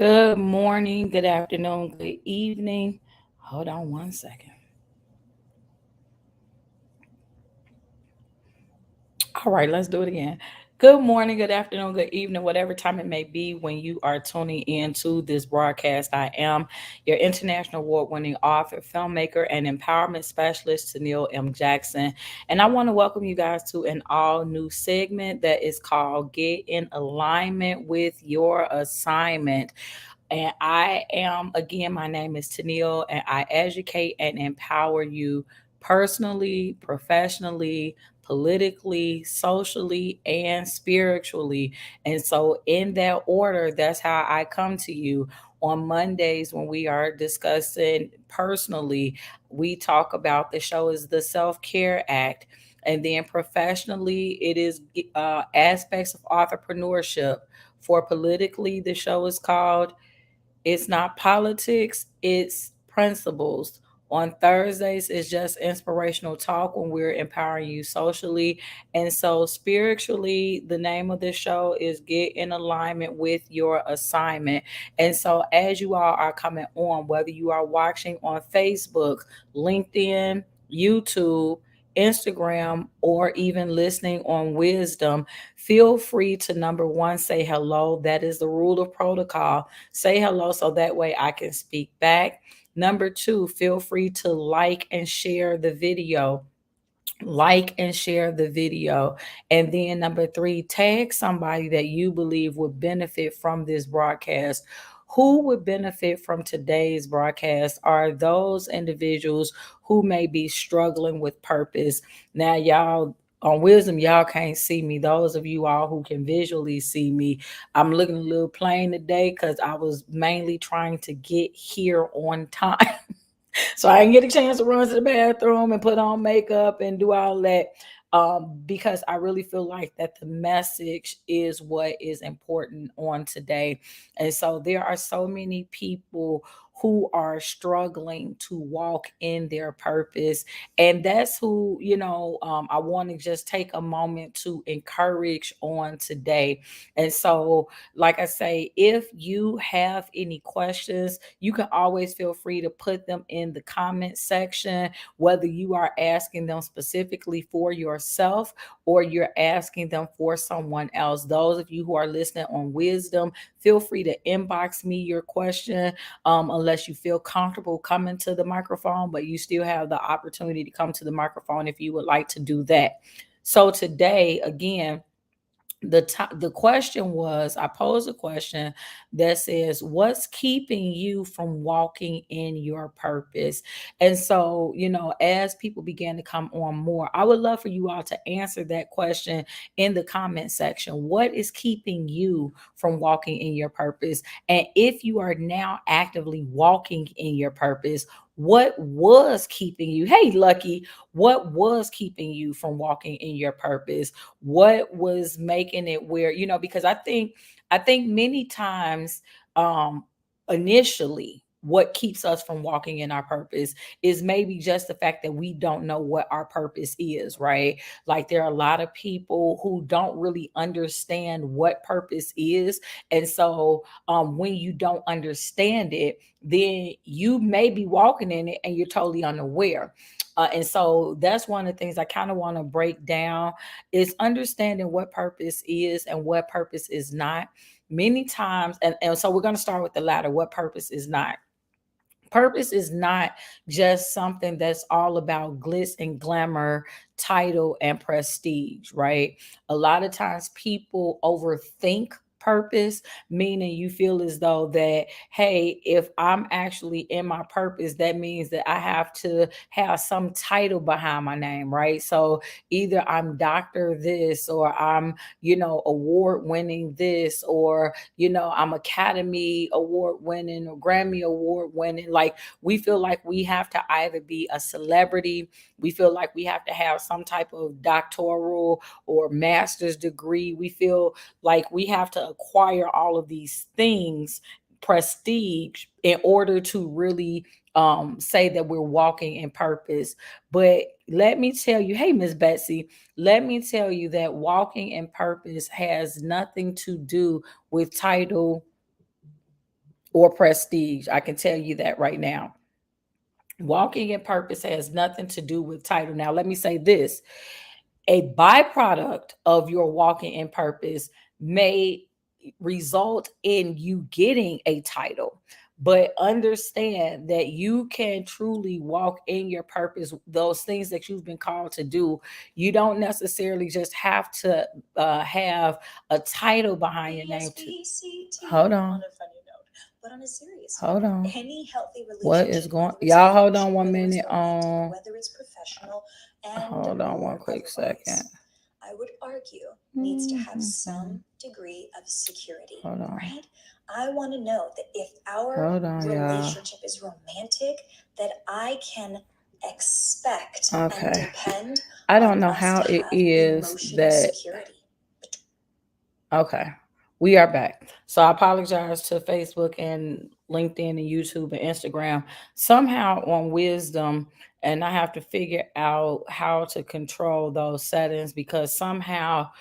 Good morning, good afternoon, good evening. Hold on one second. All right, let's do it again. Good morning, good afternoon, good evening, whatever time it may be when you are tuning in to this broadcast. I am your international award winning author, filmmaker, and empowerment specialist, Tennille M. Jackson. And I want to welcome you guys to an all new segment that is called Get in Alignment with Your Assignment. And I am, again, my name is Tennille, and I educate and empower you personally, professionally, politically, socially, and spiritually. And so, in that order, that's how I come to you. On Mondays, when we are discussing personally, we talk about the show is the Self Care Act. And then professionally, it is aspects of entrepreneurship. For politically, the show is called It's Not Politics, it's Principles. On Thursdays, it's just inspirational talk when we're empowering you socially. And so, spiritually, the name of this show is Get in Alignment with Your Assignment. And so, as you all are coming on, whether you are watching on Facebook, LinkedIn, YouTube, Instagram, or even listening on Wisdom, feel free to number one, say hello. That is the rule of protocol. Say hello so that way I can speak back. Number two, feel free to like and share the video. Like and share the video. And then number three, tag somebody that you believe would benefit from this broadcast. Who would benefit from today's broadcast are those individuals who may be struggling with purpose. Now, y'all, on Wisdom, y'all can't see me. Those of you all who can visually see me, I'm looking a little plain today because I was mainly trying to get here on time. So I didn't get a chance to run to the bathroom and put on makeup and do all that, because I really feel like that the message is what is important on today. And so there are so many people who are struggling to walk in their purpose. And that's who, I want to just take a moment to encourage on today. And so, like I say, if you have any questions, you can always feel free to put them in the comment section, whether you are asking them specifically for yourself or you're asking them for someone else. Those of you who are listening on Wisdom, feel free to inbox me your question, unless you feel comfortable coming to the microphone, but you still have the opportunity to come to the microphone if you would like to do that. So today, again, the question was, I posed a question that says, what's keeping you from walking in your purpose? And so, as people began to come on more, I would love for you all to answer that question in the comment section. What is keeping you from walking in your purpose? And if you are now actively walking in your purpose, what was keeping you? Hey, Lucky, what was keeping you from walking in your purpose? What was making it where, because I think many times, um initially, what keeps us from walking in our purpose is maybe just the fact that we don't know what our purpose is, right? Like, there are a lot of people who don't really understand what purpose is. And so, when you don't understand it, then you may be walking in it and you're totally unaware. And so that's one of the things I kind of want to break down, is understanding what purpose is and what purpose is not. Many times, and so we're going to start with the latter, what purpose is not. Purpose is not just something that's all about glitz and glamour, title and prestige, right? A lot of times people overthink purpose, meaning you feel as though that, hey, if I'm actually in my purpose, that means that I have to have some title behind my name, right? So either I'm doctor this, or I'm, award winning this, or, I'm Academy Award winning or Grammy Award winning. Like, we feel like we have to either be a celebrity, we feel like we have to have some type of doctoral or master's degree. We feel like we have to acquire all of these things, prestige, in order to really say that we're walking in purpose. But let me tell you, hey, Miss Betsy, let me tell you that walking in purpose has nothing to do with title or prestige. I can tell you that right now. Walking in purpose has nothing to do with title. Now, let me say this: a byproduct of your walking in purpose may result in you getting a title, but understand that you can truly walk in your purpose, those things that you've been called to do. You don't necessarily just have to have a title behind your name to hold on. But on a serious hold note, on. Any healthy relationship, what is going? Y'all hold on one minute. Whether it's professional and hold on one quick second. I would argue needs to have some degree of security. Hold on. Right? I want to know that if our relationship is romantic, that I can expect and depend. I don't know how it is that. Security. Okay. We are back. So I apologize to Facebook and LinkedIn and YouTube and Instagram. Somehow on Wisdom, and I have to figure out how to control those settings, because somehow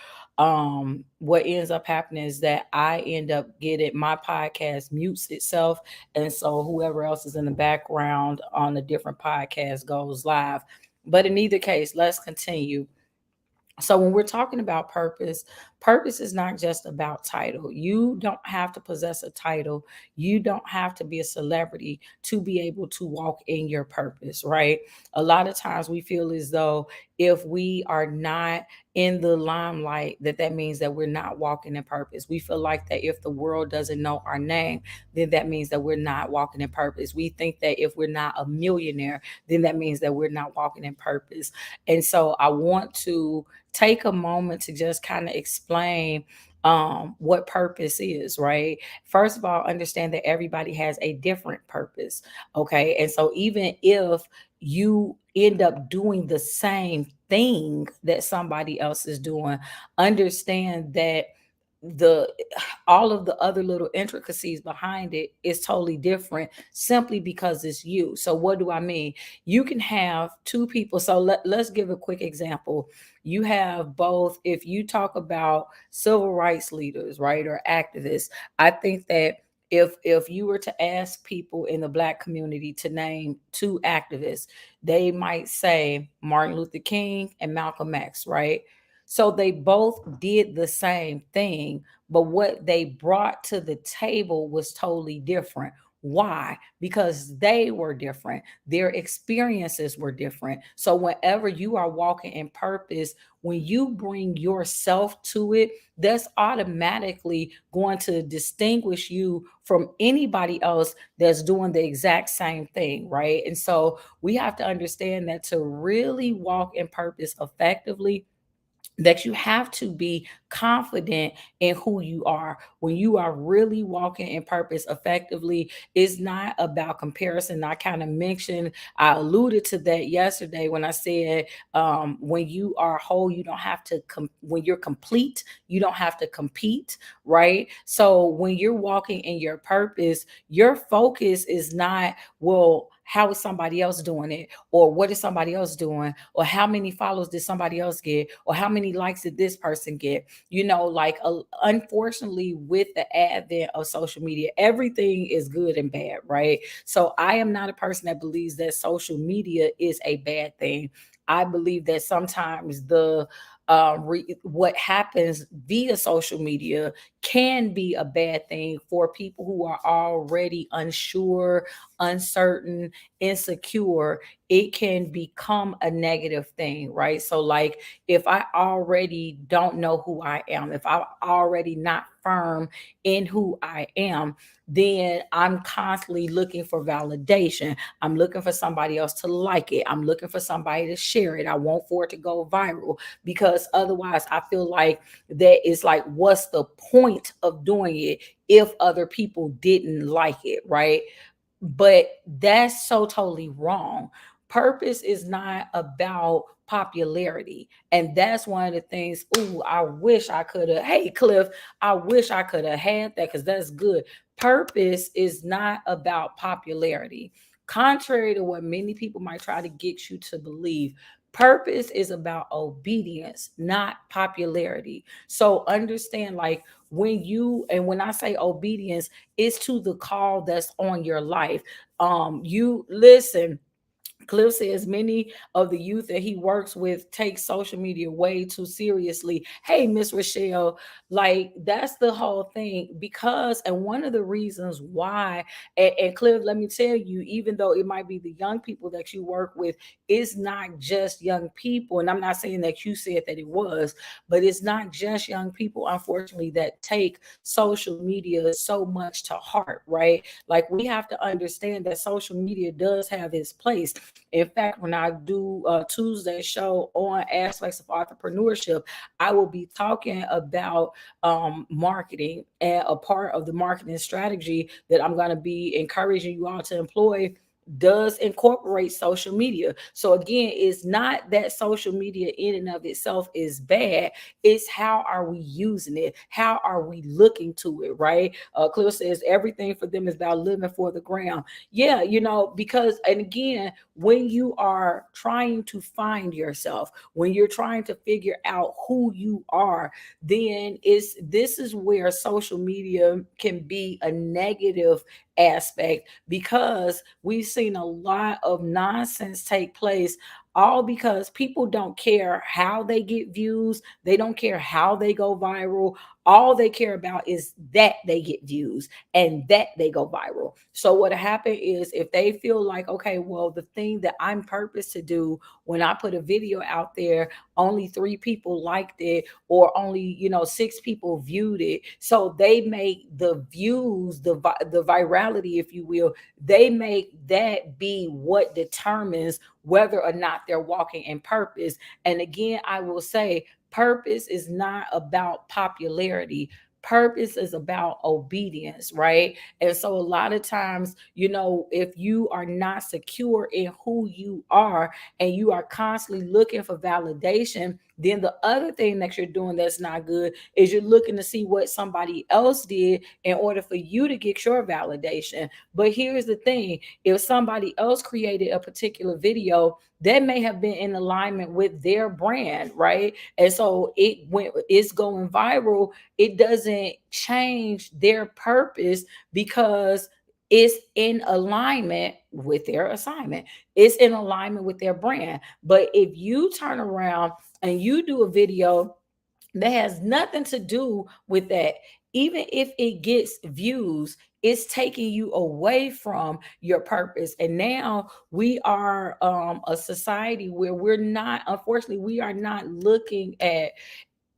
what ends up happening is that I end up getting my podcast mutes itself, and so whoever else is in the background on a different podcast goes live. But in either case, let's continue. So when we're talking about purpose, purpose is not just about title. You don't have to possess a title. You don't have to be a celebrity to be able to walk in your purpose, right? A lot of times we feel as though if we are not in the limelight, that means that we're not walking in purpose. We feel like that if the world doesn't know our name, then that means that we're not walking in purpose. We think that if we're not a millionaire, then that means that we're not walking in purpose. And so I want to take a moment to just kind of explain what purpose is, right? First of all, understand that everybody has a different purpose. Okay. And so even if you end up doing the same thing that somebody else is doing, understand that the all of the other little intricacies behind it is totally different, simply because it's you. So what do I mean? You can have two people. So let's give a quick example. You have both. If you talk about civil rights leaders, right, or activists, I think that if you were to ask people in the Black community to name two activists, they might say Martin Luther King and Malcolm X, right? So they both did the same thing, but what they brought to the table was totally different. Why? Because they were different. Their experiences were different. So whenever you are walking in purpose, when you bring yourself to it, that's automatically going to distinguish you from anybody else that's doing the exact same thing, right? And so we have to understand that to really walk in purpose effectively, that you have to be confident in who you are. When you are really walking in purpose effectively, it's not about comparison. I kind of mentioned, I alluded to that yesterday when I said, when you are whole, you don't have to, when you're complete, you don't have to compete, right? So when you're walking in your purpose, your focus is not, well, how is somebody else doing it? Or what is somebody else doing? Or how many follows did somebody else get? Or how many likes did this person get? You know, like unfortunately, with the advent of social media, everything is good and bad, right? So I am not a person that believes that social media is a bad thing. I believe that sometimes what happens via social media can be a bad thing for people who are already unsure, uncertain, insecure. It can become a negative thing, right? So, like, if I already don't know who I am, if I'm already not firm in who I am, then I'm constantly looking for validation. I'm looking for somebody else to like it. I'm looking for somebody to share it. I want for it to go viral, because otherwise I feel like that is like, what's the point of doing it if other people didn't like it, right? But that's so totally wrong. Purpose is not about popularity. And that's one of the things, ooh, I wish I could have, hey, Cliff, I wish I could have had that, because that's good. Purpose is not about popularity. Contrary to what many people might try to get you to believe, Purpose is about obedience, not popularity. So understand, like, when I say obedience, it's to the call that's on your life. You listen. Cliff says many of the youth that he works with take social media way too seriously. Hey, Miss Rochelle, like that's the whole thing. Because, and one of the reasons why, and Cliff, let me tell you, even though it might be the young people that you work with, it's not just young people. And I'm not saying that you said that it was, but it's not just young people, unfortunately, that take social media so much to heart, right? Like we have to understand that social media does have its place. In fact, when I do a Tuesday show on aspects of entrepreneurship, I will be talking about marketing, and a part of the marketing strategy that I'm going to be encouraging you all to employ does incorporate social media. So again, it's not that social media in and of itself is bad. It's how are we using it? How are we looking to it, right? Cliff says everything for them is about living for the ground. Yeah, because, and again, when you are trying to find yourself, when you're trying to figure out who you are, then this is where social media can be a negative aspect, because we've seen a lot of nonsense take place, all because people don't care how they get views, they don't care how they go viral. All they care about is that they get views and that they go viral. So what happened is, if they feel like, okay, well, the thing that I'm purpose to do, when I put a video out there, only 3 people liked it, or only 6 people viewed it, so they make the views, the virality, if you will, they make that be what determines whether or not they're walking in purpose. And again, I will say, purpose is not about popularity. Purpose is about obedience, right? And so a lot of times, if you are not secure in who you are, and you are constantly looking for validation, then the other thing that you're doing that's not good is you're looking to see what somebody else did in order for you to get your validation. But here's the thing: if somebody else created a particular video, that may have been in alignment with their brand, right? And so it's going viral, it doesn't change their purpose, because it's in alignment with their assignment. It's in alignment with their brand. But if you turn around and you do a video that has nothing to do with that, even if it gets views, it's taking you away from your purpose. And now we are a society where we're not, unfortunately, we are not looking at,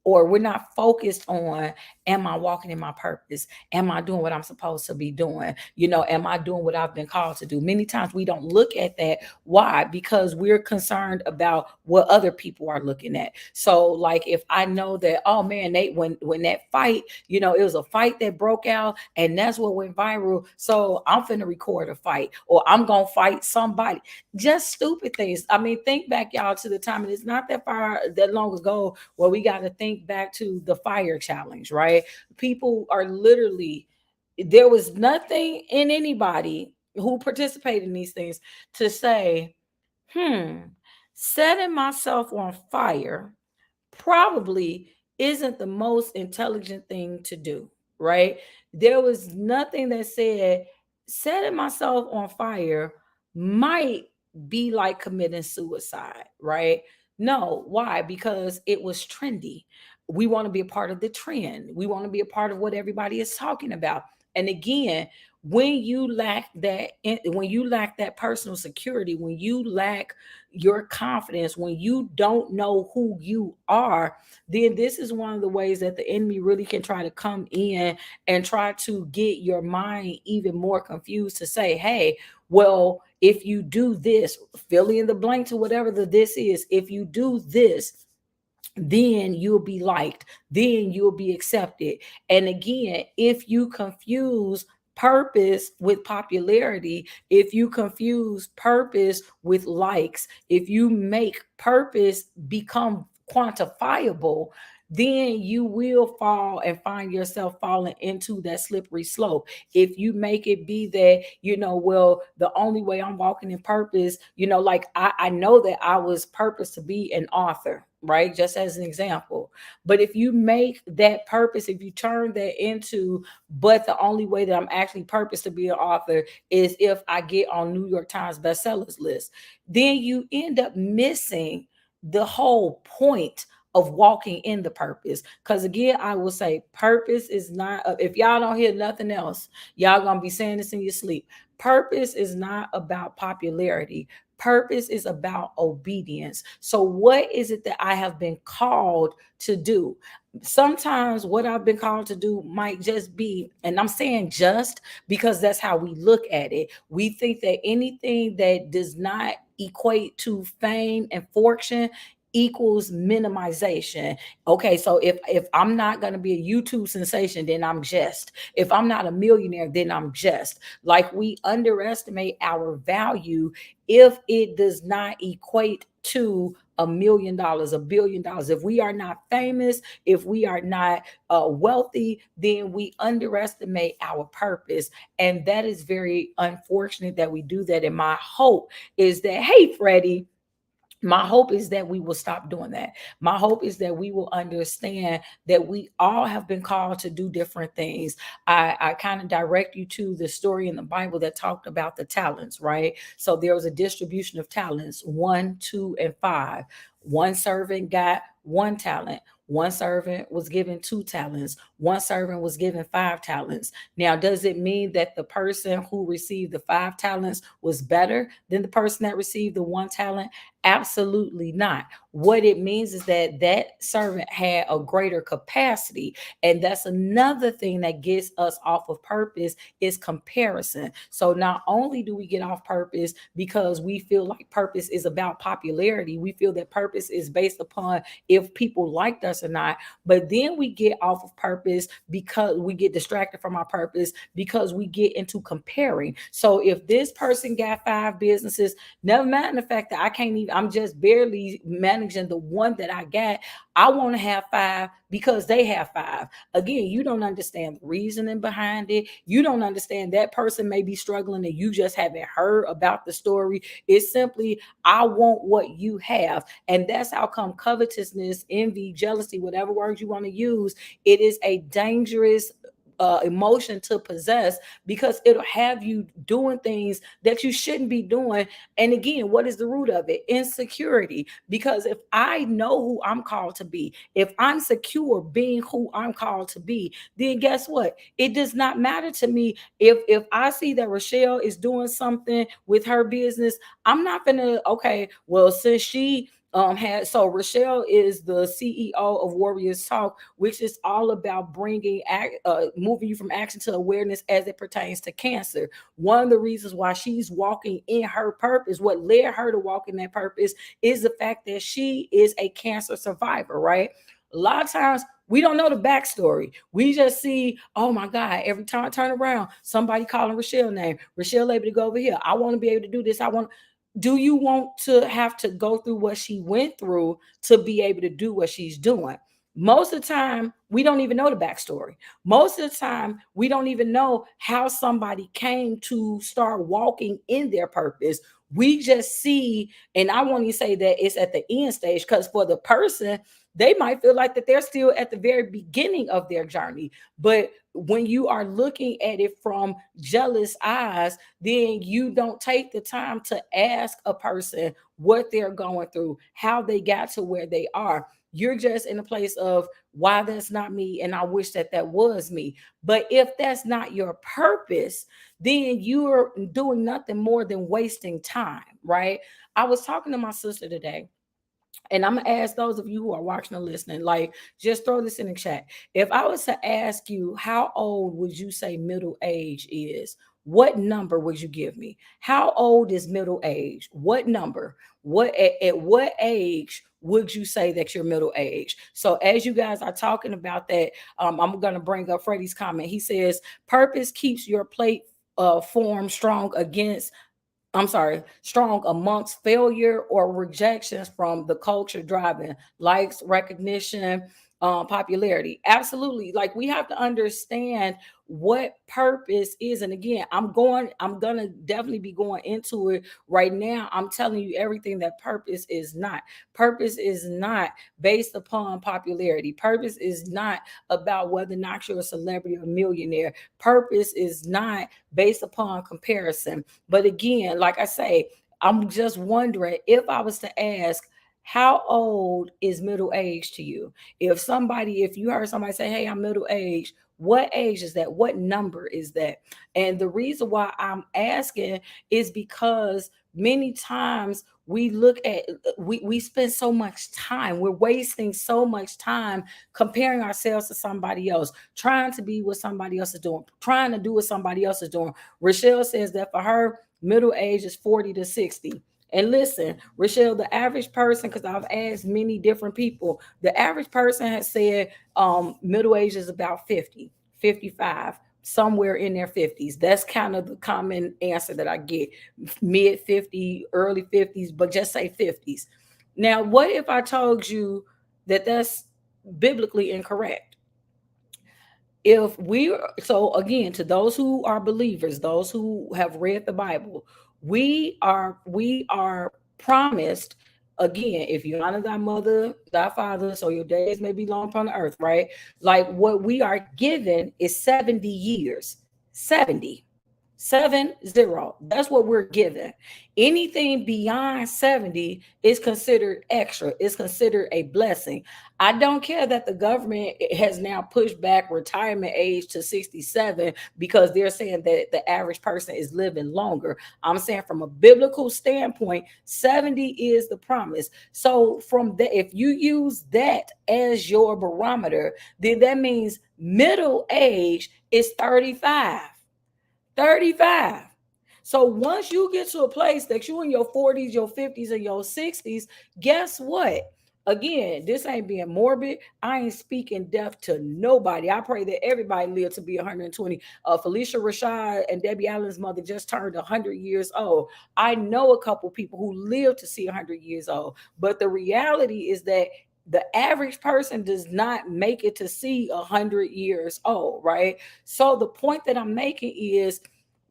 or we're not focused on, am I walking in my purpose? Am I doing what I'm supposed to be doing? Am I doing what I've been called to do? Many times we don't look at that. Why? Because we're concerned about what other people are looking at. So like, if I know that, oh man, when that fight, it was a fight that broke out and that's what went viral, so I'm finna record a fight, or I'm gonna fight somebody. Just stupid things. I mean, think back, y'all, to the time, and it's not that long ago, where we got to think back to the fire challenge, right? People are literally, there was nothing in anybody who participated in these things to say, setting myself on fire probably isn't the most intelligent thing to do, right? There was nothing that said setting myself on fire might be like committing suicide, right? No, why? Because it was trendy. We want to be a part of the trend. We want to be a part of what everybody is talking about. And again, when you lack that personal security, when you lack your confidence, when you don't know who you are, then this is one of the ways that the enemy really can try to come in and try to get your mind even more confused, to say, hey, well, if you do this, fill in the blank to whatever the this is, if you do this, then you'll be liked, then you'll be accepted. And again, if you confuse purpose with popularity, if you confuse purpose with likes, if you make purpose become quantifiable, then you will fall and find yourself falling into that slippery slope. If you make it be that, well, the only way I'm walking in purpose, like I know that I was purposed to be an author, right? Just as an example. But if you make that purpose, if you turn that into, but the only way that I'm actually purposed to be an author is if I get on New York Times bestsellers list, then you end up missing the whole point of walking in the purpose. Because again, I will say purpose is not, if y'all don't hear nothing else, y'all gonna be saying this in your sleep. Purpose is not about popularity. Purpose is about obedience. So what is it that I have been called to do? Sometimes what I've been called to do might just be, and I'm saying just because that's how we look at it. We think that anything that does not equate to fame and fortune equals minimization. Okay, so if I'm not going to be a YouTube sensation, then I'm just. If I'm not a millionaire, then I'm just. Like, we underestimate our value if it does not equate to $1 million, $1 billion. If we are not famous, if we are not wealthy, then we underestimate our purpose. And that is very unfortunate that we do that. And my hope is that, hey, Freddie, my hope is that we will stop doing that. My hope is that we will understand that we all have been called to do different things. I kind of direct you to the story in the Bible that talked about the talents, right? So there was a distribution of talents, 1, 2, and 5. One servant got one talent. One servant was given 2 talents. One servant was given 5 talents. Now, does it mean that the person who received the 5 talents was better than the person that received the 1 talent? Absolutely not. What it means is that that servant had a greater capacity. And that's another thing that gets us off of purpose is comparison. So not only do we get off purpose because we feel like purpose is about popularity, we feel that purpose is based upon if people liked us or not, but then we get off of purpose because we get distracted from our purpose because we get into comparing. So if this person got 5 businesses, never mind the fact that I can't even, I'm just barely managing the one that I got. I want to have 5 because they have 5. Again, you don't understand the reasoning behind it. You don't understand that person may be struggling and you just haven't heard about the story. It's simply, I want what you have. And that's how come covetousness, envy, jealousy, whatever words you want to use, it is a dangerous emotion to possess because it'll have you doing things that you shouldn't be doing. And again, what is the root of it? Insecurity. Because if I know who I'm called to be, if I'm secure being who I'm called to be, then guess what? It does not matter to me if I see that Rochelle is doing something with her business. I'm not gonna, okay, well, since she had, so Rochelle is the CEO of Warriors Talk, which is all about bringing moving you from action to awareness as it pertains to cancer. One of the reasons why she's walking in her purpose, what led her to walk in that purpose, is the fact that she is a cancer survivor, right? A lot of times we don't know the backstory. We just see, oh my God, every time I turn around, somebody calling Rochelle name. Rochelle able to go over here. I want to be able to do this. I want. Do you want to have to go through what she went through to be able to do what she's doing? Most of the time, we don't even know the backstory. Most of the time, we don't even know how somebody came to start walking in their purpose. We just see, and I want to say that it's at the end stage because for the person, they might feel like that they're still at the very beginning of their journey. But when you are looking at it from jealous eyes, then you don't take the time to ask a person what they're going through, how they got to where they are. You're just in a place of why that's not me, and I wish that that was me. But if that's not your purpose, then you're doing nothing more than wasting time, right? I was talking to my sister today, and I'm gonna ask those of you who are watching or listening, like, just throw this in the chat. If I was to ask you, how old would you say middle age is? What number would you give me? How old is middle age? What number? At what age would you say that you're middle age? So as you guys are talking about that, I'm gonna bring up Freddie's comment. He says, "Purpose keeps your plate form strong against strong amongst failure or rejections from the culture driving likes, recognition, popularity. Absolutely. Like we have to understand what purpose is. And again, I'm gonna definitely be going into it right now. I'm telling you everything that purpose is not. Purpose is not based upon popularity. Purpose is not about whether or not you're a celebrity or a millionaire. Purpose is not based upon comparison. But again, like I say, I'm just wondering if I was to ask, how old is middle age to you? If you heard somebody say, hey, I'm middle age, what age is that? What number is that? And the reason why I'm asking is because many times we look at we spend so much time, we're wasting so much time comparing ourselves to somebody else, trying to be what somebody else is doing, trying to do what somebody else is doing. Rochelle says that for her, middle age is 40 to 60. And listen, Rochelle, the average person, because I've asked many different people, the average person has said middle age is about 50, 55, somewhere in their 50s. That's kind of the common answer that I get. Mid 50, early 50s, but just say 50s. Now, what if I told you that that's biblically incorrect? If we So again, to those who are believers, those who have read the Bible, we are promised, again, if you honor thy mother, thy father, so your days may be long upon the earth, right? Like what we are given is 70 years. 70. 70. That's what we're given. Anything beyond 70 is considered extra, is considered a blessing. I don't care that the government has now pushed back retirement age to 67 because they're saying that the average person is living longer. I'm saying from a biblical standpoint, 70 is the promise. So from that, if you use that as your barometer, then that means middle age is 35. 35. So once you get to a place that you in your 40s, your 50s, and your 60s, guess what? Again, this ain't being morbid. I ain't speaking death to nobody. I pray that everybody live to be 120. Felicia Rashad and Debbie Allen's mother just turned 100 years old. I know a couple people who live to see 100 years old. But the reality is that the average person does not make it to see 100 years old, right? So the point that I'm making is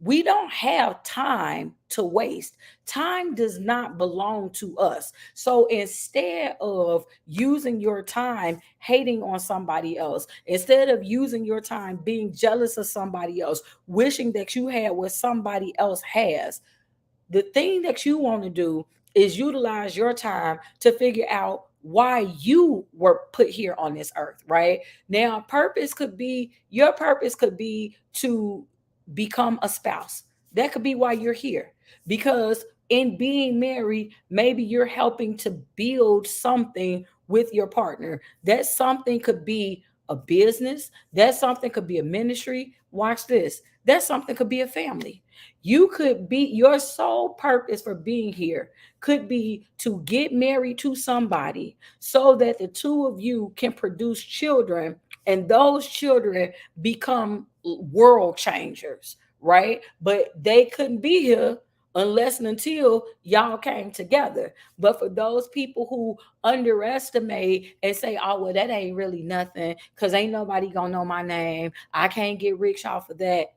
we don't have time to waste. Time does not belong to us. So instead of using your time hating on somebody else, instead of using your time being jealous of somebody else, wishing that you had what somebody else has, the thing that you want to do is utilize your time to figure out why you were put here on this earth, right? Now, your purpose could be to become a spouse. That could be why you're here. Because in being married, maybe you're helping to build something with your partner. That something could be a business, that something could be a ministry. Watch this. That something could be a family. You could be Your sole purpose for being here could be to get married to somebody so that the two of you can produce children, and those children become world changers, right? But they couldn't be here unless and until y'all came together. But for those people who underestimate and say, oh, well, that ain't really nothing because ain't nobody gonna know my name, I can't get rich off of that,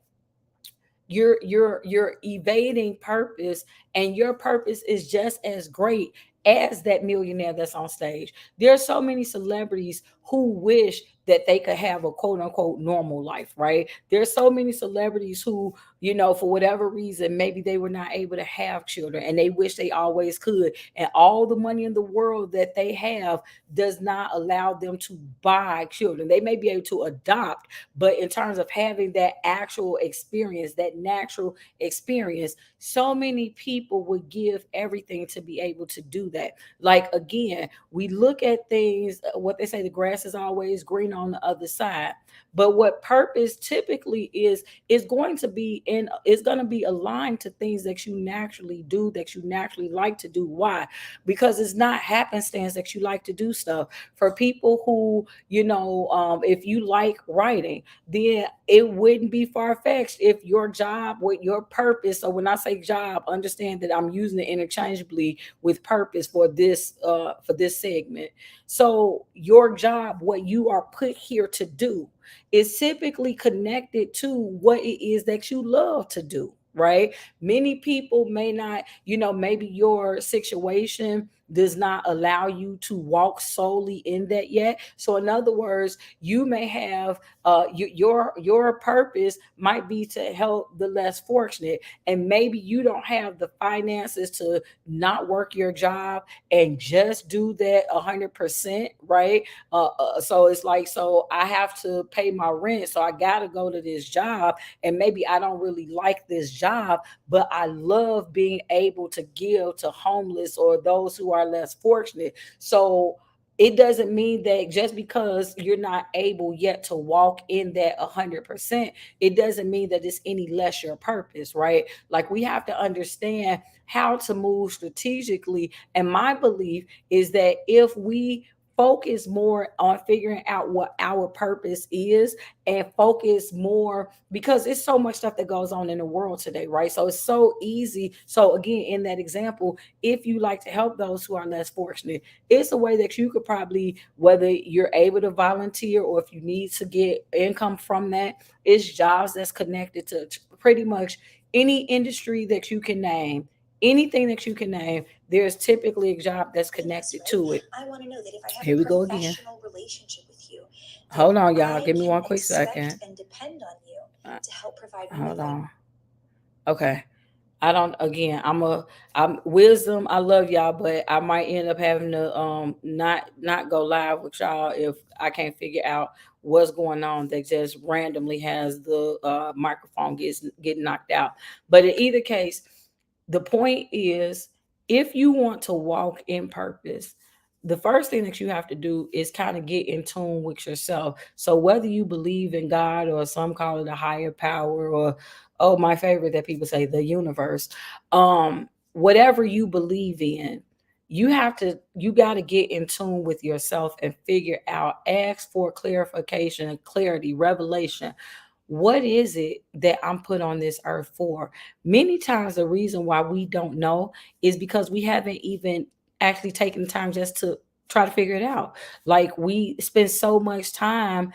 you're evading purpose, and your purpose is just as great as that millionaire that's on stage. There's so many celebrities who wish that they could have a quote unquote normal life, right? There's so many celebrities who, for whatever reason, maybe they were not able to have children and they wish they always could. And all the money in the world that they have does not allow them to buy children. They may be able to adopt, but in terms of having that actual experience, that natural experience, so many people would give everything to be able to do that. Like, again, we look at things, what they say, the grass is always greener on the other side. But what purpose typically is going to be in is going to be aligned to things that you naturally do, that you naturally like to do. Why? Because it's not happenstance that you like to do stuff. For people who, if you like writing, then it wouldn't be far-fetched if your job with your purpose. So when I say job, understand that I'm using it interchangeably with purpose for this segment. So your job, what you are put here to do, is typically connected to what it is that you love to do, right? Many people may not, maybe your situation does not allow you to walk solely in that yet. So in other words, you may have your purpose might be to help the less fortunate, and maybe you don't have the finances to not work your job and just do that 100%, right? So it's like, so I have to pay my rent, so I got to go to this job, and maybe I don't really like this job, but I love being able to give to homeless or those who are less fortunate. So it doesn't mean that just because you're not able yet to walk in that 100%, it doesn't mean that it's any less your purpose, right? Like, we have to understand how to move strategically. And my belief is that if we focus more on figuring out what our purpose is, and focus more, because it's so much stuff that goes on in the world today, right? So it's so easy. So again, in that example, if you like to help those who are less fortunate, it's a way that you could probably, whether you're able to volunteer or if you need to get income from that, it's jobs that's connected to pretty much any industry that you can name. Anything that you can name, there's typically a job that's connected to it. I want to know that if I have Here we go again. Professional relationship with you. Hold on, y'all. Give me one quick second. And depend on you to help provide. Hold on. Okay. I don't, again, I'm wisdom. I love y'all, but I might end up having to not go live with y'all if I can't figure out what's going on, that just randomly has the microphone get knocked out. But in either case, the point is, if you want to walk in purpose, the first thing that you have to do is kind of get in tune with yourself. So whether you believe in God, or some call it a higher power, or, oh, my favorite that people say, the universe, whatever you believe in, you got to get in tune with yourself and figure out, ask for clarification, clarity, revelation. What is it that I'm put on this earth for? Many times the reason why we don't know is because we haven't even actually taken the time just to try to figure it out. Like, we spend so much time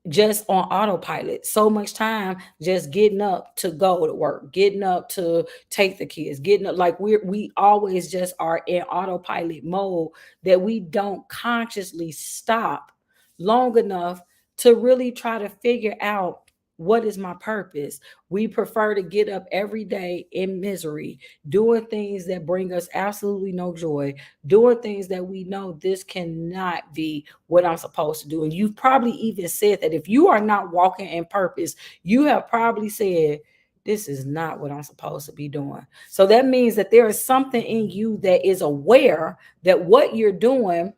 just on autopilot, so much time just getting up to go to work, getting up to take the kids, getting up, like we always just are in autopilot mode, that we don't consciously stop long enough to really try to figure out, what is my purpose? We prefer to get up every day in misery, doing things that bring us absolutely no joy, doing things that we know this cannot be what I'm supposed to do. And you've probably even said that if you are not walking in purpose, you have probably said, this is not what I'm supposed to be doing. So that means that there is something in you that is aware that what you're doing.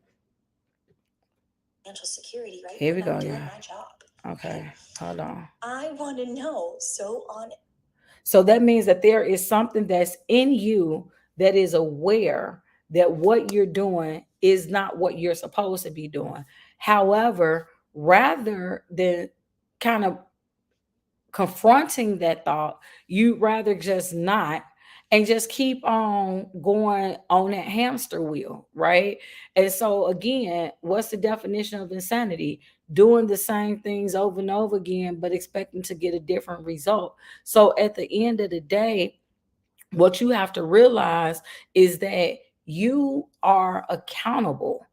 Financial security, right? Here we go, yeah. My job. Okay, hold on. I want to know. So that means that there is something that's in you that is aware that what you're doing is not what you're supposed to be doing. However, rather than kind of confronting that thought, you'd rather just not, and just keep on going on that hamster wheel, right? And so again, what's the definition of insanity? Doing the same things over and over again, but expecting to get a different result. So at the end of the day, what you have to realize is that you are accountable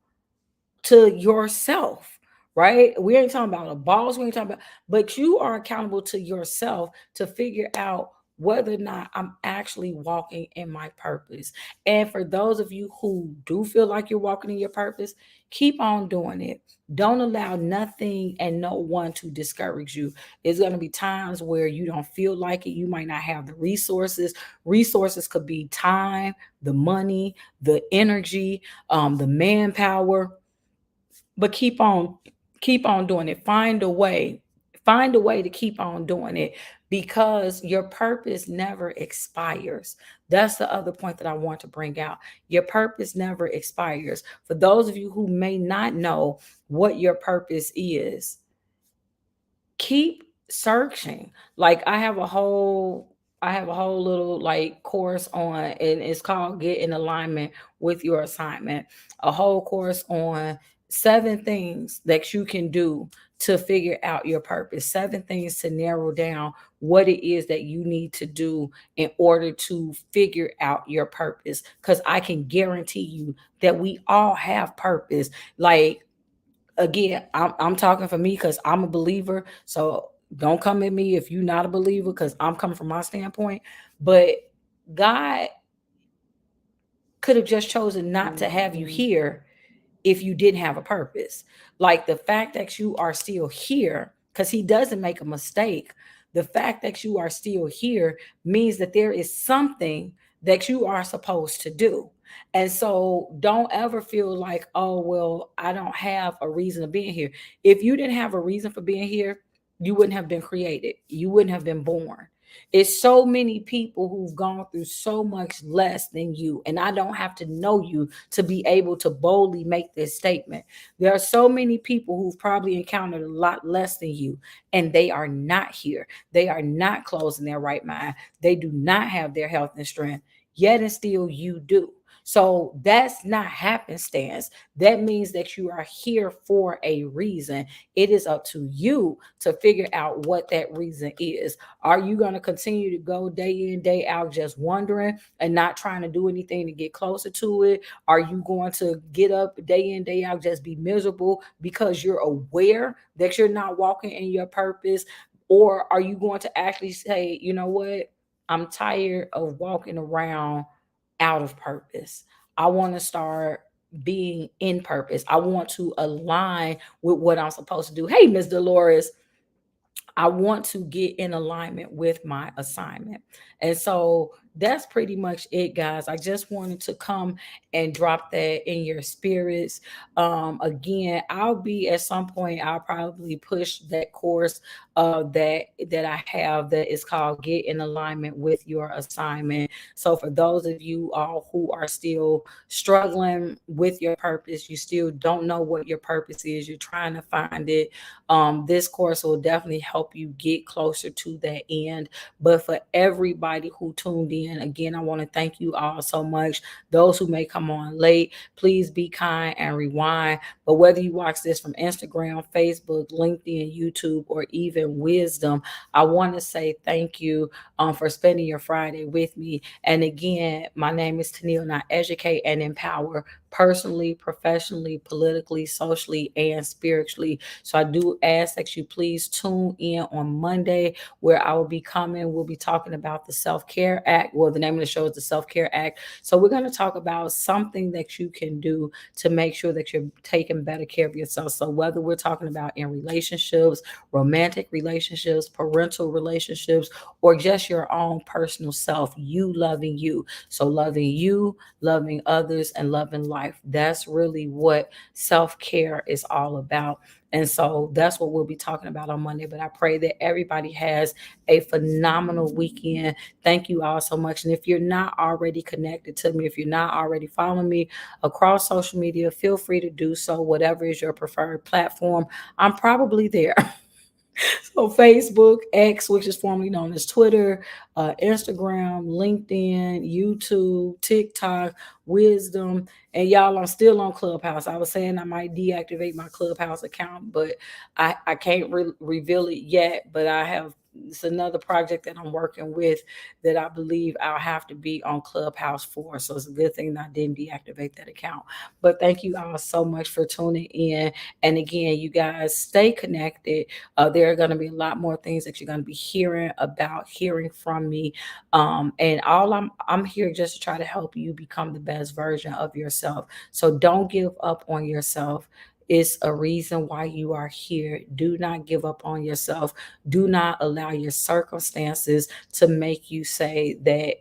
to yourself, right? We ain't talking about a boss, we ain't talking about, but you are accountable to yourself to figure out whether or not I'm actually walking in my purpose. And for those of you who do feel like you're walking in your purpose, keep on doing it. Don't allow nothing and no one to discourage you. It's going to be times where you don't feel like it. You might not have the resources. Resources could be time, the money, the energy, the manpower. But keep on Keep on doing it. Find a way to keep on doing it, because your purpose never expires. That's the other point that I want to bring out. Your purpose never expires. For those of you who may not know what your purpose is, keep searching. Like I have a whole little like course on, and it's called Get in Alignment with Your Assignment. A whole course on 7 things that you can do to figure out your purpose. 7 things to narrow down what it is that you need to do in order to figure out your purpose. Because I can guarantee you that we all have purpose. Like, again, I'm talking for me because I'm a believer. So don't come at me if you're not a believer, because I'm coming from my standpoint. But God could have just chosen not to have you here if you didn't have a purpose. Like the fact that you are still here, because He doesn't make a mistake. The fact that you are still here means that there is something that you are supposed to do. And so don't ever feel like, oh, well, I don't have a reason of being here. If you didn't have a reason for being here, you wouldn't have been created, you wouldn't have been born. It's so many people who've gone through so much less than you. And I don't have to know you to be able to boldly make this statement. There are so many people who've probably encountered a lot less than you, and they are not here. They are not closing their right mind. They do not have their health and strength, yet and still you do. So that's not happenstance. That means that you are here for a reason. It is up to you to figure out what that reason is. Are you going to continue to go day in, day out, just wondering and not trying to do anything to get closer to it? Are you going to get up day in, day out, just be miserable because you're aware that you're not walking in your purpose? Or are you going to actually say, you know what? I'm tired of walking around out of purpose. I want to start being in purpose. I want to align with what I'm supposed to do. Hey, Miss Dolores, I want to get in alignment with my assignment. And so that's pretty much it, guys. I just wanted to come and drop that in your spirits. Again, I'll be at some point, I'll probably push that course that I have that is called Get in Alignment with Your Assignment. So for those of you all who are still struggling with your purpose, you still don't know what your purpose is, you're trying to find it, this course will definitely help you get closer to that end. But for everybody who tuned in, again, I want to thank you all so much. Those who may come on late, please be kind and rewind. But whether you watch this from Instagram, Facebook, LinkedIn, YouTube, or even Wisdom, I want to say thank you for spending your Friday with me. And again, my name is Tennille, and I educate and empower personally, professionally, politically, socially, and spiritually. So I do ask that you please tune in on Monday, where I will be coming. We'll be talking about the Self Care Act. Well, the name of the show is the Self Care Act. So we're going to talk about something that you can do to make sure that you're taking better care of yourself. So whether we're talking about in relationships, romantic relationships, parental relationships, or just your own personal self, you loving you. So loving you, loving others, and loving life. That's really what self care is all about. And so that's what we'll be talking about on Monday. But I pray that everybody has a phenomenal weekend. Thank you all so much. And if you're not already connected to me, if you're not already following me across social media, feel free to do so, whatever is your preferred platform. I'm probably there. So Facebook, X, which is formerly known as Twitter, Instagram, LinkedIn, YouTube, TikTok, Wisdom, and y'all, I'm still on Clubhouse. I was saying I might deactivate my Clubhouse account, but I can't reveal it yet. But I have, it's another project that I'm working with that I believe I'll have to be on Clubhouse for. So it's a good thing that I didn't deactivate that account. But thank you all so much for tuning in. And again, you guys stay connected. There are going to be a lot more things that you're going to be hearing from me. And all I'm here just to try to help you become the best version of yourself. So don't give up on yourself. It's a reason why you are here. Do not give up on yourself. Do not allow your circumstances to make you say that,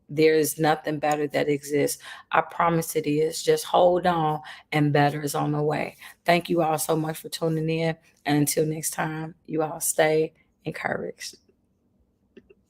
There is nothing better that exists. I promise it is. Just hold on, and better is on the way. Thank you all so much for tuning in. And until next time, you all stay encouraged.